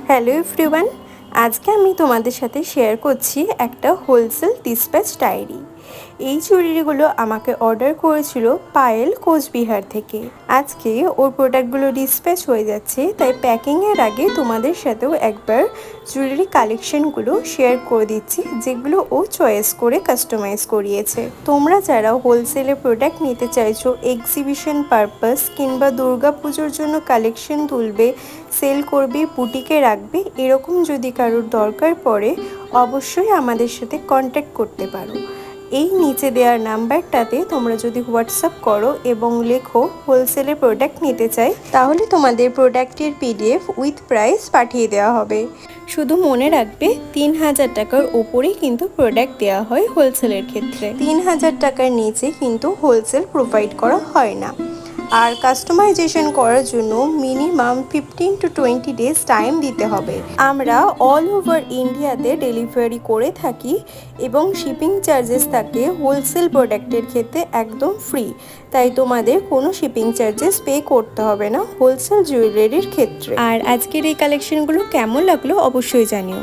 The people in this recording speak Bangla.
হ্যালো এভরিওয়ান, আজকে আমি তোমাদের সাথে শেয়ার করছি একটা হোলসেল ডিসপ্যাচ ডায়েরি। এই চুড়িগুলো আমাকে অর্ডার করেছিল পায়েল কোচবিহার থেকে। আজকে ওর প্রোডাক্টগুলো ডিসপ্যাচ হয়ে যাচ্ছে, তাই প্যাকিংয়ের আগে তোমাদের সাথেও একবার জুয়েলারি কালেকশনগুলো শেয়ার করে দিচ্ছি, যেগুলো ও চয়েস করে কাস্টমাইজ করিয়েছে। তোমরা যারা হোলসেলে প্রোডাক্ট নিতে চাইছো, এক্সিবিশন পারপাস কিংবা দুর্গাপুজোর জন্য কালেকশন তুলবে, সেল করবে, বুটিকে রাখবে, এরকম যদি কারোর দরকার পড়ে অবশ্যই আমাদের সাথে কন্ট্যাক্ট করতে পারো। এই নিচে দেওয়ার নাম্বারটাতে তোমরা যদি হোয়াটসঅ্যাপ করো এবং লেখো হোলসেলে প্রোডাক্ট নিতে চাই, তাহলে তোমাদের প্রোডাক্টের পিডিএফ উইথ প্রাইস পাঠিয়ে দেওয়া হবে। শুধু মনে রাখবে 3000 টাকার ওপরেই কিন্তু প্রোডাক্ট দেওয়া হয় হোলসেলের ক্ষেত্রে। 3000 টাকার নিচে কিন্তু হোলসেল প্রোভাইড করা হয় না। আর কাস্টমাইজেশন করার জন্য মিনিমাম 15 to 20 ডেজ টাইম দিতে হবে। আমরা অল ওভার ইন্ডিয়াতে ডেলিভারি করে থাকি এবং শিপিং চার্জেস থাকে হোলসেল প্রোডাক্টের ক্ষেত্রে একদম ফ্রি, তাই তোমাদের কোনো শিপিং চার্জেস পে করতে হবে না হোলসেল জুয়েলারির ক্ষেত্রে। আর আজকের এই কালেকশনগুলো কেমন লাগলো অবশ্যই জানিও।